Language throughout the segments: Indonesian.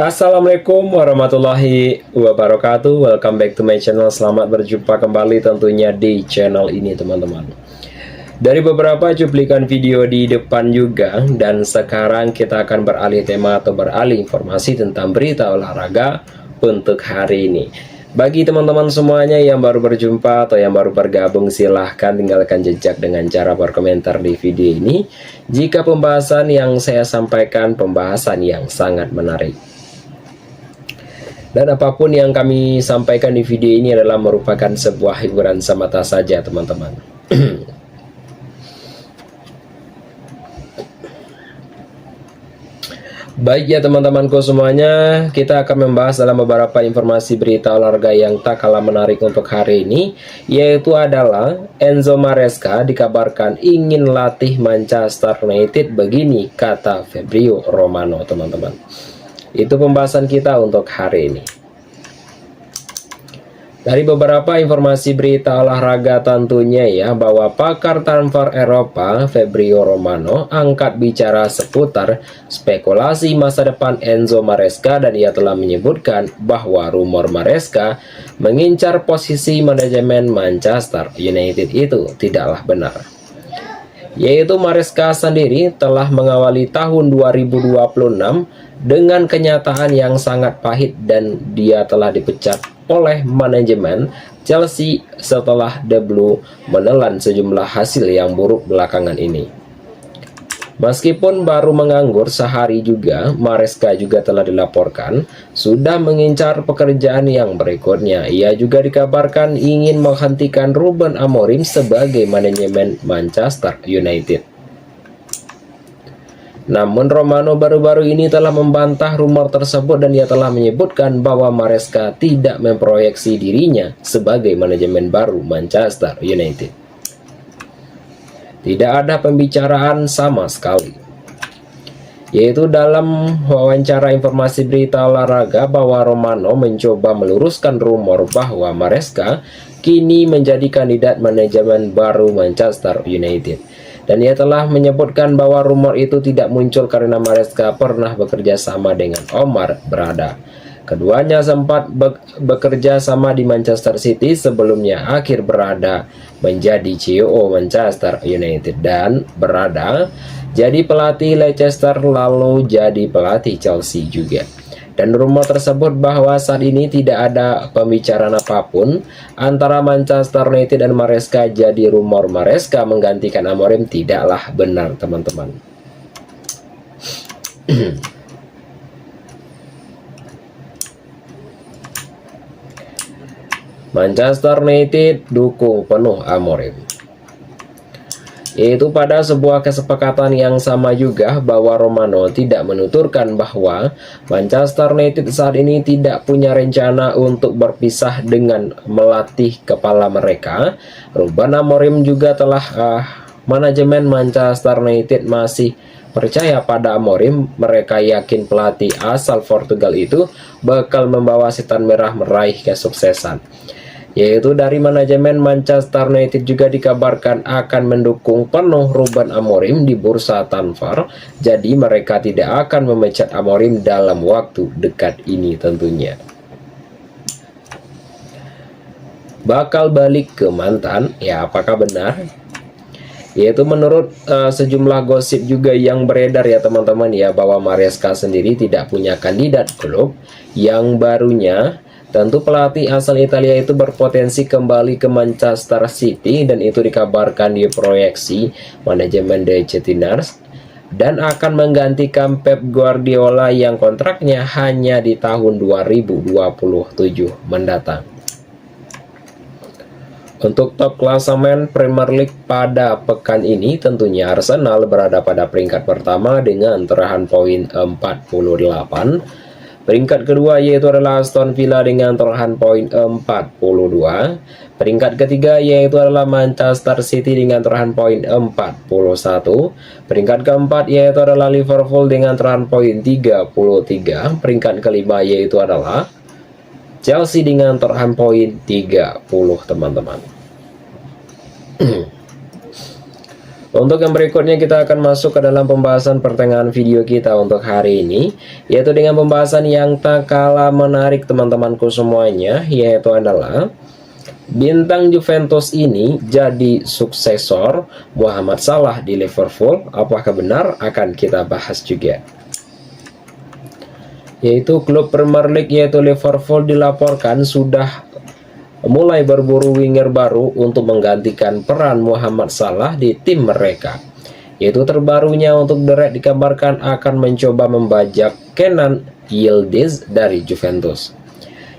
Assalamualaikum warahmatullahi wabarakatuh. Welcome back to my channel. Selamat berjumpa kembali tentunya di channel ini, teman-teman. Dari beberapa cuplikan video di depan juga, dan sekarang kita akan beralih tema atau beralih informasi tentang berita olahraga untuk hari ini. Bagi teman-teman semuanya yang baru berjumpa atau yang baru bergabung, silahkan tinggalkan jejak dengan cara berkomentar di video ini jika pembahasan yang saya sampaikan pembahasan yang sangat menarik. Dan apapun yang kami sampaikan di video ini adalah merupakan sebuah hiburan semata saja, teman-teman. Baik ya teman-temanku semuanya, kita akan membahas dalam beberapa informasi berita olahraga yang tak kalah menarik untuk hari ini, yaitu adalah Enzo Maresca dikabarkan ingin latih Manchester United, begini kata Fabrizio Romano, teman-teman. Itu pembahasan kita untuk hari ini. Dari beberapa informasi berita olahraga tentunya ya, bahwa pakar transfer Eropa Fabrizio Romano angkat bicara seputar spekulasi masa depan Enzo Maresca, dan ia telah menyebutkan bahwa rumor Maresca mengincar posisi manajemen Manchester United itu tidaklah benar. Yaitu Maresca sendiri telah mengawali tahun 2026 dengan kenyataan yang sangat pahit, dan dia telah dipecat oleh manajemen Chelsea setelah The Blue menelan sejumlah hasil yang buruk belakangan ini. Meskipun baru menganggur sehari juga, Maresca juga telah dilaporkan sudah mengincar pekerjaan yang berikutnya. Ia juga dikabarkan ingin menghentikan Ruben Amorim sebagai manajemen Manchester United. Namun Romano baru-baru ini telah membantah rumor tersebut, dan ia telah menyebutkan bahwa Maresca tidak memproyeksi dirinya sebagai manajemen baru Manchester United. Tidak ada pembicaraan sama sekali. Yaitu dalam wawancara informasi berita olahraga bahwa Romano mencoba meluruskan rumor bahwa Maresca kini menjadi kandidat manajemen baru Manchester United. Dan ia telah menyebutkan bahwa rumor itu tidak muncul karena Maresca pernah bekerja sama dengan Omar Berada. Keduanya sempat bekerja sama di Manchester City sebelumnya. Akhir Berada menjadi CEO Manchester United, dan Berada jadi pelatih Leicester lalu jadi pelatih Chelsea juga. Dan rumor tersebut bahwa saat ini tidak ada pembicaraan apapun antara Manchester United dan Maresca, jadi rumor Maresca menggantikan Amorim tidaklah benar, teman-teman. Manchester United dukung penuh Amorim. Yaitu pada sebuah kesepakatan yang sama juga bahwa Romano tidak menuturkan bahwa Manchester United saat ini tidak punya rencana untuk berpisah dengan melatih kepala mereka. Ruben Amorim juga telah manajemen Manchester United masih percaya pada Amorim. Mereka yakin pelatih asal Portugal itu bakal membawa Setan Merah meraih kesuksesan. Yaitu dari manajemen Manchester United juga dikabarkan akan mendukung penuh Ruben Amorim di bursa transfer. Jadi mereka tidak akan memecat Amorim dalam waktu dekat ini tentunya. Bakal balik ke mantan, ya apakah benar? Yaitu menurut sejumlah gosip juga yang beredar ya teman-teman ya, bahwa Maresca sendiri tidak punya kandidat klub yang barunya. Tentu pelatih asal Italia itu berpotensi kembali ke Manchester City, dan itu dikabarkan diproyeksi manajemen The Chettinars dan akan menggantikan Pep Guardiola yang kontraknya hanya di tahun 2027 mendatang. Untuk top klasemen Premier League pada pekan ini tentunya Arsenal berada pada peringkat pertama dengan torehan poin 48. Peringkat kedua yaitu adalah Aston Villa dengan torehan poin 42. Peringkat ketiga yaitu adalah Manchester City dengan torehan poin 41. Peringkat keempat yaitu adalah Liverpool dengan torehan poin 33. Peringkat kelima yaitu adalah Chelsea dengan torehan poin 30, teman-teman. Untuk yang berikutnya kita akan masuk ke dalam pembahasan pertengahan video kita untuk hari ini, yaitu dengan pembahasan yang tak kalah menarik teman-temanku semuanya, yaitu adalah bintang Juventus ini jadi suksesor Muhammad Salah di Liverpool. Apakah benar? Akan kita bahas juga. Yaitu klub Premier League yaitu Liverpool dilaporkan sudah mulai berburu winger baru untuk menggantikan peran Muhammad Salah di tim mereka. Yaitu terbarunya untuk The Reds dikabarkan akan mencoba membajak Kenan Yildiz dari Juventus.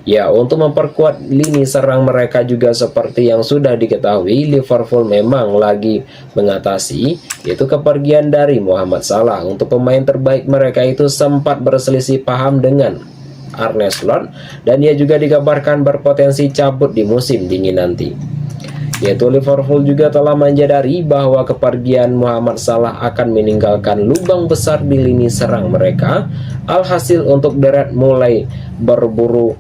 Ya, untuk memperkuat lini serang mereka juga seperti yang sudah diketahui, Liverpool memang lagi mengatasi yaitu kepergian dari Muhammad Salah. Untuk pemain terbaik mereka itu sempat berselisih paham dengan Arne Slot, dan dia juga dikabarkan berpotensi cabut di musim dingin nanti. Yaitu Liverpool juga telah menyadari bahwa kepergian Muhammad Salah akan meninggalkan lubang besar di lini serang mereka. Alhasil untuk The Reds mulai berburu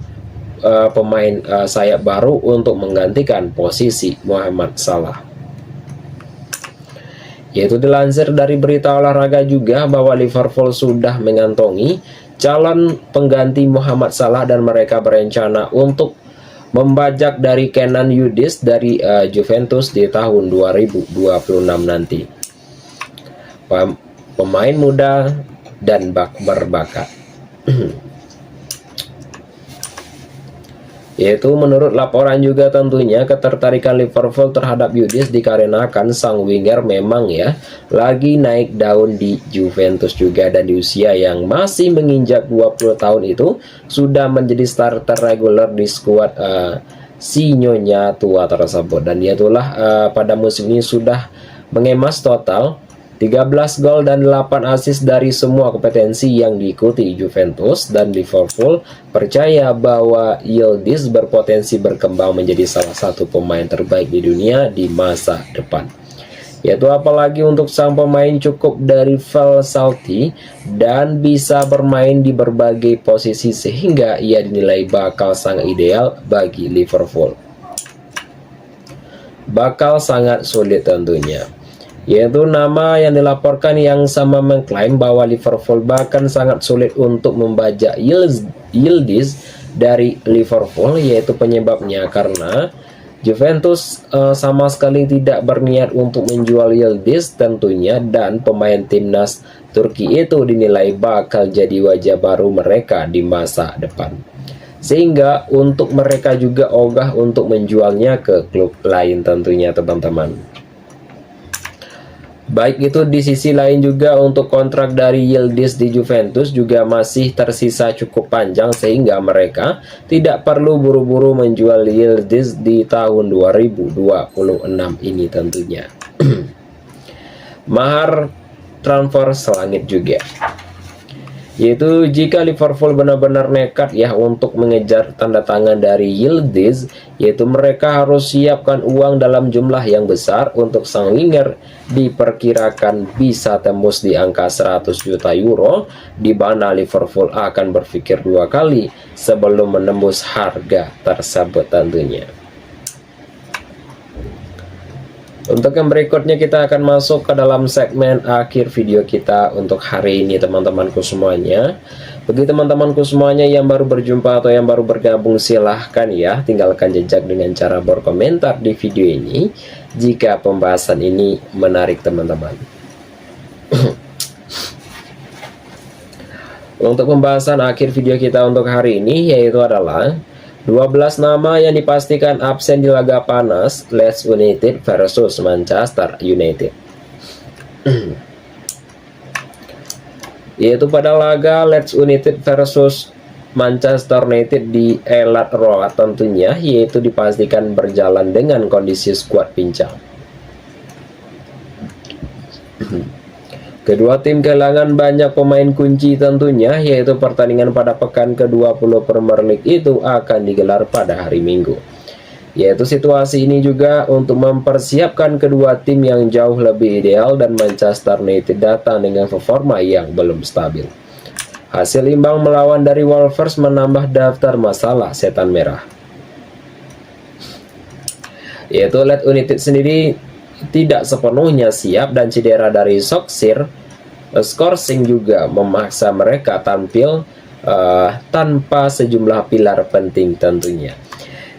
pemain sayap baru untuk menggantikan posisi Muhammad Salah. Yaitu dilansir dari berita olahraga juga bahwa Liverpool sudah mengantongi calon pengganti Muhammad Salah dan mereka berencana untuk membajak dari Kenan Yildiz dari Juventus di tahun 2026 nanti. Pemain muda dan berbakat. Yaitu menurut laporan juga tentunya ketertarikan Liverpool terhadap Yildiz dikarenakan sang winger memang ya lagi naik daun di Juventus juga, dan di usia yang masih menginjak 20 tahun itu sudah menjadi starter reguler di skuad si nyonya tua tersebut. Dan dia itulah pada musim ini sudah mengemas total 13 gol dan 8 assist dari semua kompetensi yang diikuti Juventus, dan Liverpool percaya bahwa Yildiz berpotensi berkembang menjadi salah satu pemain terbaik di dunia di masa depan. Yaitu apalagi untuk sang pemain cukup dari Salty dan bisa bermain di berbagai posisi sehingga ia dinilai bakal sangat ideal bagi Liverpool. Bakal sangat sulit tentunya. Yaitu nama yang dilaporkan yang sama mengklaim bahwa Liverpool bahkan sangat sulit untuk membajak Yildiz dari Liverpool, yaitu penyebabnya karena Juventus sama sekali tidak berniat untuk menjual Yildiz tentunya, dan pemain timnas Turki itu dinilai bakal jadi wajah baru mereka di masa depan. Sehingga untuk mereka juga ogah untuk menjualnya ke klub lain tentunya teman-teman. Baik itu di sisi lain juga untuk kontrak dari Yildiz di Juventus juga masih tersisa cukup panjang sehingga mereka tidak perlu buru-buru menjual Yildiz di tahun 2026 ini tentunya. Mahar transfer selangit juga. Yaitu jika Liverpool benar-benar nekat ya untuk mengejar tanda tangan dari Yildiz, yaitu mereka harus siapkan uang dalam jumlah yang besar. Untuk sang winger diperkirakan bisa tembus di angka 100 juta euro, di mana Liverpool akan berpikir dua kali sebelum menembus harga tersebut tentunya. Untuk yang berikutnya kita akan masuk ke dalam segmen akhir video kita untuk hari ini teman-temanku semuanya. Bagi teman-temanku semuanya yang baru berjumpa atau yang baru bergabung, silahkan ya tinggalkan jejak dengan cara berkomentar di video ini jika pembahasan ini menarik teman-teman. Untuk pembahasan akhir video kita untuk hari ini yaitu adalah 12 nama yang dipastikan absen di laga panas Leeds United versus Manchester United. Yaitu pada laga Leeds United versus Manchester United di Elland Road tentunya, yaitu dipastikan berjalan dengan kondisi skuad pincang. Kedua tim kehilangan banyak pemain kunci tentunya, yaitu pertandingan pada pekan ke-20 Premier League itu akan digelar pada hari Minggu. Yaitu situasi ini juga untuk mempersiapkan kedua tim yang jauh lebih ideal, dan Manchester United datang dengan performa yang belum stabil. Hasil imbang melawan dari Wolves menambah daftar masalah setan merah. Yaitu Leeds United sendiri tidak sepenuhnya siap dan cedera dari Solskjaer, Skorsing juga memaksa mereka tampil tanpa sejumlah pilar penting tentunya.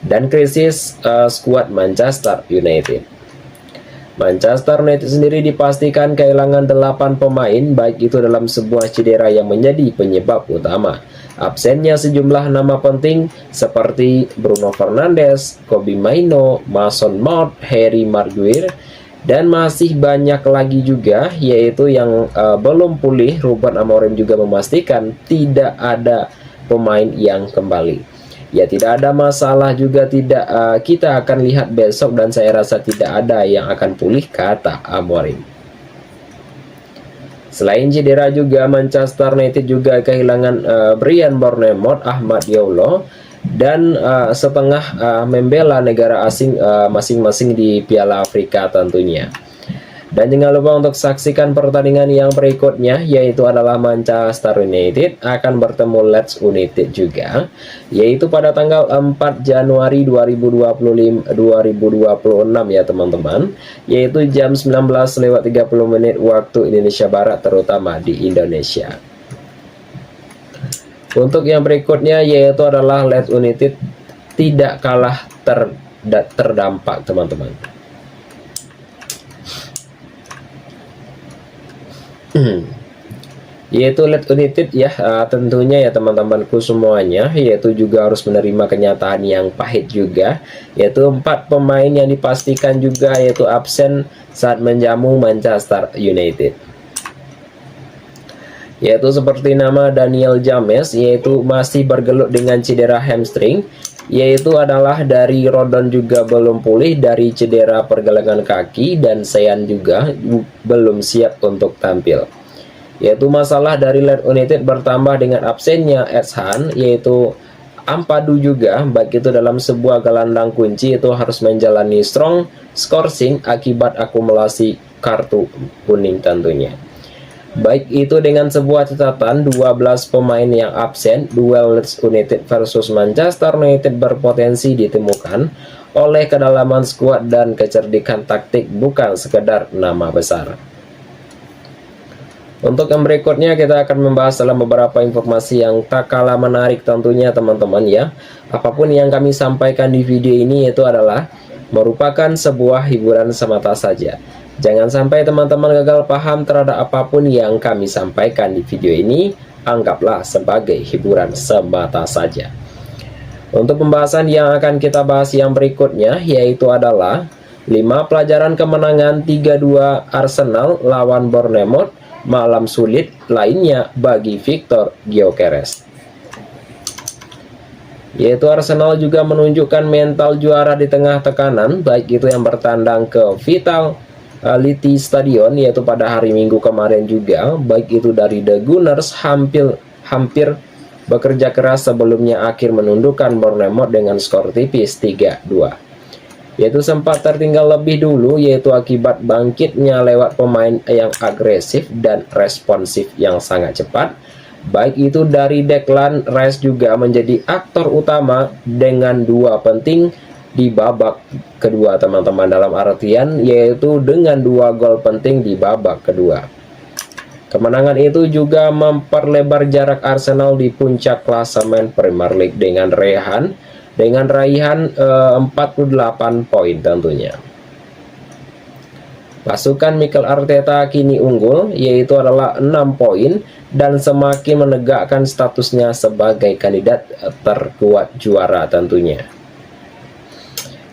Dan krisis skuad Manchester United. Manchester United sendiri dipastikan kehilangan 8 pemain, baik itu dalam sebuah cedera yang menjadi penyebab utama. Absennya sejumlah nama penting seperti Bruno Fernandes, Kobbie Mainoo, Mason Mount, Harry Maguire, dan masih banyak lagi juga yaitu yang belum pulih. Ruben Amorim juga memastikan tidak ada pemain yang kembali. Ya, tidak ada masalah juga, tidak kita akan lihat besok dan saya rasa tidak ada yang akan pulih, kata Amorim. Selain cedera juga Manchester United juga kehilangan Bryan Bournemouth, Ahmad Diallo, dan setengah membela negara asing masing-masing di Piala Afrika tentunya. Dan jangan lupa untuk saksikan pertandingan yang berikutnya, yaitu adalah Manchester United akan bertemu Leeds United juga, yaitu pada tanggal 4 Januari 2026 ya teman-teman, yaitu jam 19.30 waktu Indonesia Barat, terutama di Indonesia. Untuk yang berikutnya yaitu adalah Leeds United tidak kalah terdampak teman-teman. Yaitu Leeds United ya, tentunya ya teman-temanku semuanya, yaitu juga harus menerima kenyataan yang pahit juga, yaitu 4 pemain yang dipastikan juga yaitu absen saat menjamu Manchester United, yaitu seperti nama Daniel James, yaitu masih bergelut dengan cedera hamstring, yaitu adalah dari Rodon juga belum pulih dari cedera pergelangan kaki, dan Sean juga belum siap untuk tampil. Yaitu masalah dari Leeds United bertambah dengan absennya Ersan, yaitu Ampadu juga, baik itu dalam sebuah gelandang kunci itu harus menjalani strong scoring akibat akumulasi kartu kuning tentunya. Baik itu dengan sebuah catatan 12 pemain yang absen, duel Leeds United versus Manchester United berpotensi ditemukan oleh kedalaman skuad dan kecerdikan taktik, bukan sekedar nama besar. Untuk yang berikutnya kita akan membahas dalam beberapa informasi yang tak kalah menarik tentunya teman-teman ya. Apapun yang kami sampaikan di video ini itu adalah merupakan sebuah hiburan semata saja. Jangan sampai teman-teman gagal paham terhadap apapun yang kami sampaikan di video ini, anggaplah sebagai hiburan semata saja. Untuk pembahasan yang akan kita bahas yang berikutnya yaitu adalah 5 pelajaran kemenangan 3-2 Arsenal lawan Bournemouth malam sulit lainnya bagi Victor Gyökeres. Yaitu Arsenal juga menunjukkan mental juara di tengah tekanan, baik itu yang bertandang ke Vitality Stadion yaitu pada hari Minggu kemarin juga, baik itu dari The Gunners hampir bekerja keras sebelumnya akhir menundukkan Bournemouth dengan skor tipis 3-2. Yaitu sempat tertinggal lebih dulu yaitu akibat bangkitnya lewat pemain yang agresif dan responsif yang sangat cepat, baik itu dari Declan Rice juga menjadi aktor utama dengan 2 penting di babak kedua teman-teman, dalam artian yaitu dengan 2 gol penting di babak kedua. Kemenangan itu juga memperlebar jarak Arsenal di puncak klasemen Premier League dengan raihan 48 poin tentunya. Pasukan Mikel Arteta kini unggul yaitu adalah 6 poin dan semakin menegakkan statusnya sebagai kandidat terkuat juara tentunya.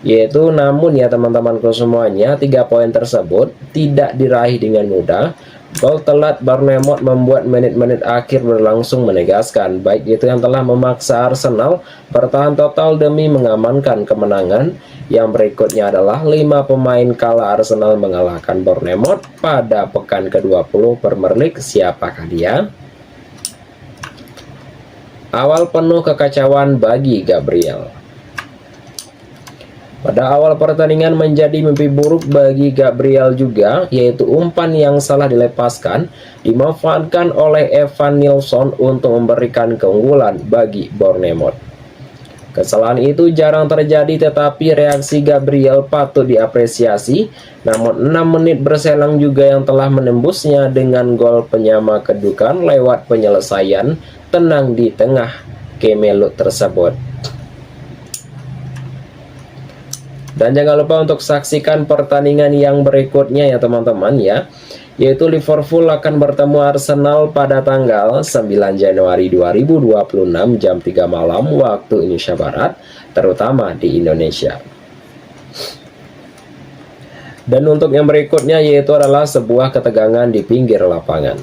Yaitu namun ya teman-temanku semuanya, 3 poin tersebut tidak diraih dengan mudah. Gol telat Bournemouth membuat menit-menit akhir berlangsung menegaskan, baik itu yang telah memaksa Arsenal bertahan total demi mengamankan kemenangan. Yang berikutnya adalah 5 pemain kala Arsenal mengalahkan Bournemouth pada pekan ke-20 Premier League. Siapakah dia? Awal penuh kekacauan bagi Gabriel. Pada awal pertandingan menjadi mimpi buruk bagi Gabriel juga, yaitu umpan yang salah dilepaskan dimanfaatkan oleh Evan Nilsson untuk memberikan keunggulan bagi Bournemouth. Kesalahan itu jarang terjadi, tetapi reaksi Gabriel patut diapresiasi. Namun 6 menit berselang juga yang telah menembusnya dengan gol penyama kedudukan lewat penyelesaian tenang di tengah kemelut tersebut. Dan jangan lupa untuk saksikan pertandingan yang berikutnya ya teman-teman ya, yaitu Liverpool akan bertemu Arsenal pada tanggal 9 Januari 2026 jam 3 malam waktu Indonesia Barat, terutama di Indonesia. Dan untuk yang berikutnya yaitu adalah sebuah ketegangan di pinggir lapangan,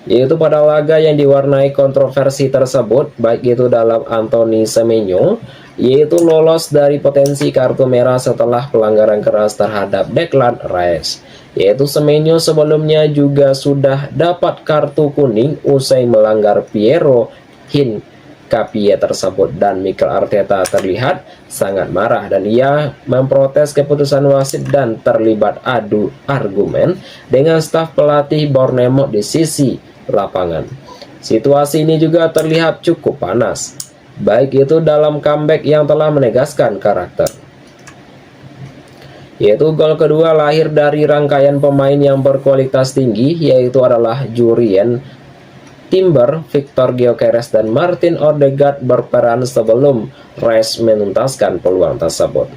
yaitu pada laga yang diwarnai kontroversi tersebut, baik itu dalam Anthony Semenyo, yaitu lolos dari potensi kartu merah setelah pelanggaran keras terhadap Declan Rice. Yaitu Semenyo sebelumnya juga sudah dapat kartu kuning usai melanggar Piero Hincapié tersebut, dan Mikel Arteta terlihat sangat marah dan ia memprotes keputusan wasit dan terlibat adu argumen dengan staf pelatih Bournemouth di sisi lapangan. Situasi ini juga terlihat cukup panas, baik itu dalam comeback yang telah menegaskan karakter, yaitu gol kedua lahir dari rangkaian pemain yang berkualitas tinggi, yaitu adalah Jurrien Timber, Victor Gyökeres, dan Martin Odegaard berperan sebelum Rice menuntaskan peluang tersebut.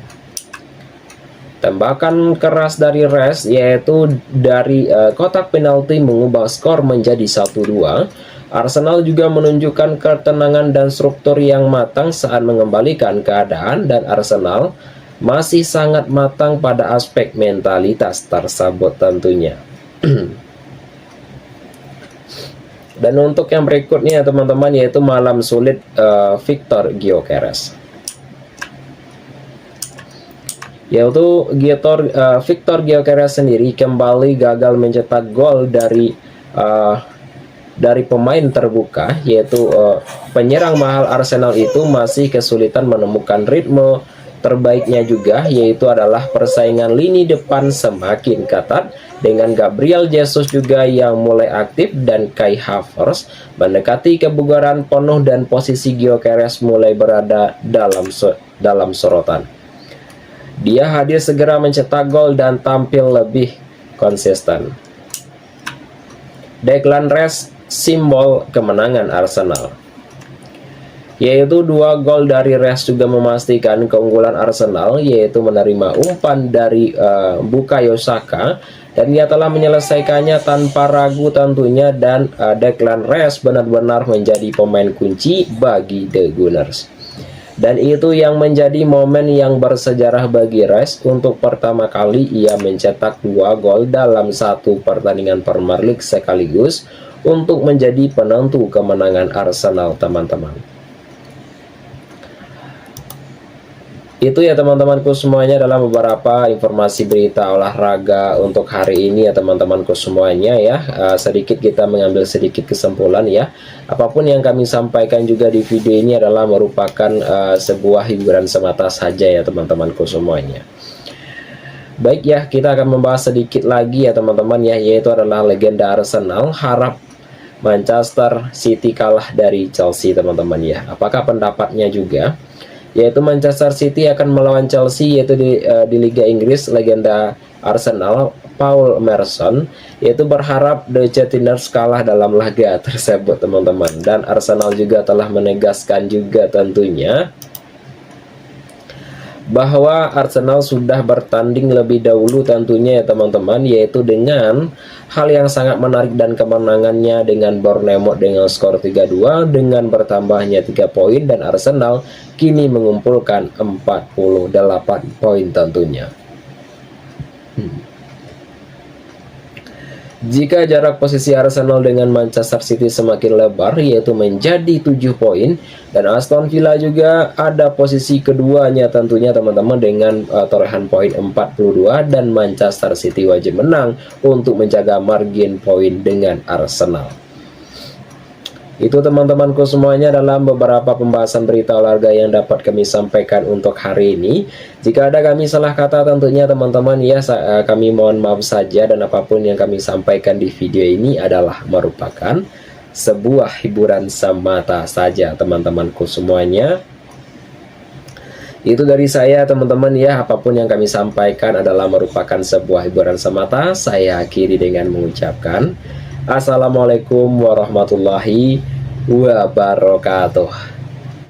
Tembakan keras dari Rice, yaitu dari kotak penalti, mengubah skor menjadi 1-2. Arsenal juga menunjukkan ketenangan dan struktur yang matang saat mengembalikan keadaan, dan Arsenal masih sangat matang pada aspek mentalitas tersebut tentunya. Dan untuk yang berikutnya teman-teman, yaitu malam sulit Victor Gyökeres, yaitu Victor Gyökeres sendiri kembali gagal mencetak gol dari pemain terbuka, yaitu penyerang mahal Arsenal itu masih kesulitan menemukan ritme terbaiknya juga, yaitu adalah persaingan lini depan semakin ketat dengan Gabriel Jesus juga yang mulai aktif dan Kai Havertz mendekati kebugaran penuh, dan posisi Gyökeres mulai berada dalam sorotan. Dia hadir segera mencetak gol dan tampil lebih konsisten. Declan Rice simbol kemenangan Arsenal, yaitu 2 gol dari Rice juga memastikan keunggulan Arsenal, yaitu menerima umpan dari Bukayo Saka, dan dia telah menyelesaikannya tanpa ragu tentunya, dan Declan Rice benar-benar menjadi pemain kunci bagi The Gunners. Dan itu yang menjadi momen yang bersejarah bagi Rice. Untuk pertama kali ia mencetak 2 gol dalam satu pertandingan Premier League sekaligus untuk menjadi penentu kemenangan Arsenal teman-teman. Itu ya teman-temanku semuanya, dalam beberapa informasi berita olahraga untuk hari ini ya teman-temanku semuanya ya. Sedikit kita mengambil sedikit kesimpulan ya. Apapun yang kami sampaikan juga di video ini adalah merupakan sebuah hiburan semata saja ya teman-temanku semuanya. Baik ya, kita akan membahas sedikit lagi ya teman-teman ya, yaitu adalah legenda Arsenal harap Manchester City kalah dari Chelsea teman-teman ya. Apakah pendapatnya juga? Yaitu Manchester City akan melawan Chelsea, yaitu di Liga Inggris. Legenda Arsenal Paul Merson yaitu berharap The Chettiners kalah dalam laga tersebut teman-teman. Dan Arsenal juga telah menegaskan juga tentunya bahwa Arsenal sudah bertanding lebih dahulu tentunya ya teman-teman, yaitu dengan hal yang sangat menarik dan kemenangannya dengan Bournemouth dengan skor 3-2 dengan bertambahnya 3 poin, dan Arsenal kini mengumpulkan 48 poin tentunya. Jika jarak posisi Arsenal dengan Manchester City semakin lebar, yaitu menjadi 7 poin, dan Aston Villa juga ada posisi keduanya tentunya teman-teman dengan torehan poin 42, dan Manchester City wajib menang untuk menjaga margin poin dengan Arsenal. Itu teman-temanku semuanya dalam beberapa pembahasan berita olahraga yang dapat kami sampaikan untuk hari ini. Jika ada kami salah kata tentunya teman-teman ya, kami mohon maaf saja, dan apapun yang kami sampaikan di video ini adalah merupakan sebuah hiburan semata saja teman-temanku semuanya. Itu dari saya teman-teman ya, apapun yang kami sampaikan adalah merupakan sebuah hiburan semata. Saya akhiri dengan mengucapkan Assalamualaikum warahmatullahi wabarakatuh.